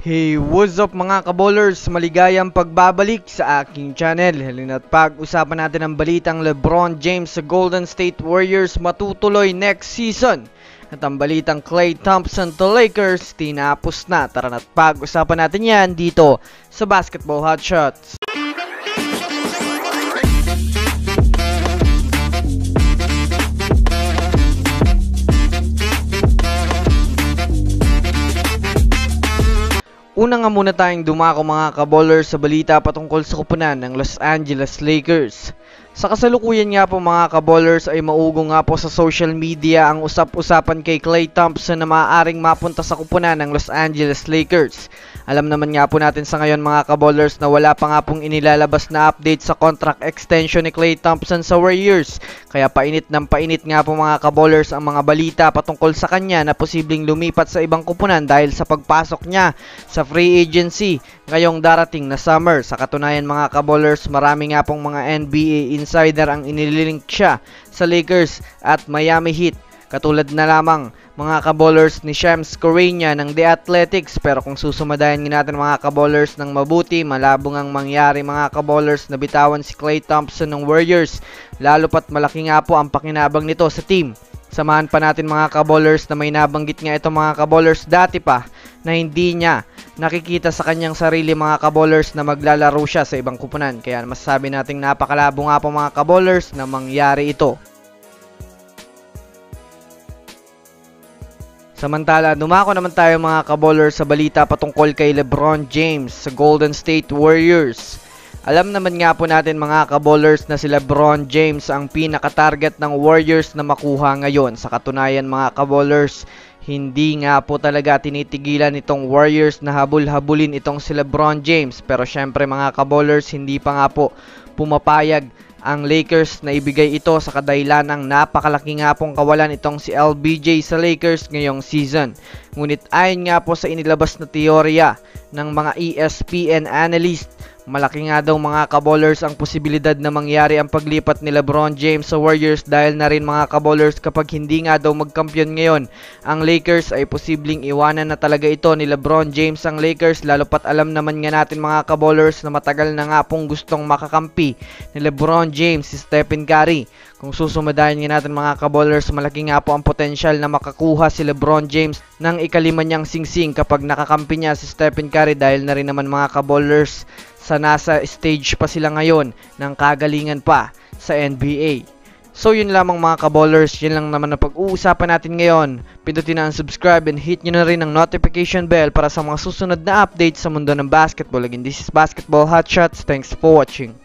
Hey, what's up mga kabowlers? Maligayang pagbabalik sa aking channel. Halina't pag-usapan natin ang balitang LeBron James sa Golden State Warriors matutuloy next season. At ang balitang Klay Thompson to Lakers tinapos na. Tara na't pag-usapan natin yan dito sa Basketball Hotshots. Una nga muna tayong dumako mga kabowlers sa balita patungkol sa kupunan ng Los Angeles Lakers. Sa kasalukuyan nga po mga kabowlers ay maugo nga po sa social media ang usap-usapan kay Klay Thompson na maaaring mapunta sa kupunan ng Los Angeles Lakers. Alam naman nga po natin sa ngayon mga kabowlers na wala pa nga pong inilalabas na update sa contract extension ni Klay Thompson sa Warriors. Kaya painit nga po mga kabowlers ang mga balita patungkol sa kanya na posibleng lumipat sa ibang kupunan dahil sa pagpasok niya sa free agency ngayong darating na summer. Sa katunayan mga kabowlers, marami nga pong mga NBA insider ang inililink siya sa Lakers at Miami Heat. Katulad na lamang mga kabowlers ni Shams Charania ng The Athletics. Pero kung susumadayan natin mga kabowlers ng mabuti, malabo ngang mangyari mga kabowlers na bitawan si Klay Thompson ng Warriors. Lalo pat malaki nga po ang pakinabang nito sa team. Samahan pa natin mga kabowlers na may nabanggit nga ito mga kabowlers dati pa na hindi niya nakikita sa kanyang sarili mga kabowlers na maglalaro siya sa ibang kupunan. Kaya masasabi nating napakalabo nga po mga kabowlers na mangyari ito. Samantala, dumako naman tayo mga kabowlers sa balita patungkol kay LeBron James sa Golden State Warriors. Alam naman nga po natin mga kabowlers na si LeBron James ang pinaka-target ng Warriors na makuha ngayon. Sa katunayan mga kabowlers, hindi nga po talaga tinitigilan itong Warriors na habul-habulin itong si LeBron James. Pero syempre mga kabowlers, hindi pa nga po pumapayag ang Lakers na ibigay ito sa kadahilan ng napakalaki nga pong kawalan itong si LBJ sa Lakers ngayong season. Ngunit ayon nga po sa inilabas na teorya ng mga ESPN analyst, malaki nga daw mga kabowlers ang posibilidad na mangyari ang paglipat ni LeBron James sa Warriors dahil na rin mga kabowlers kapag hindi nga daw magkampiyon ngayon ang Lakers ay posibleng iwanan na talaga ito ni LeBron James ang Lakers, lalo pat alam naman nga natin mga kabowlers na matagal na nga pong gustong makakampi ni LeBron James si Stephen Curry. Kung susumadayan nga natin mga kabowlers, malaki nga po ang potensyal na makakuha si LeBron James ng ikalima niyang singsing kapag nakakampi niya si Stephen Curry dahil na rin naman mga kabowlers sa nasa stage pa sila ngayon ng kagalingan pa sa NBA. So yun lamang mga kabowlers, yun lang naman na pag-uusapan natin ngayon. Pindutin na ang subscribe and hit nyo na rin ang notification bell para sa mga susunod na updates sa mundo ng basketball. Again, this is Basketball Hotshots. Thanks for watching.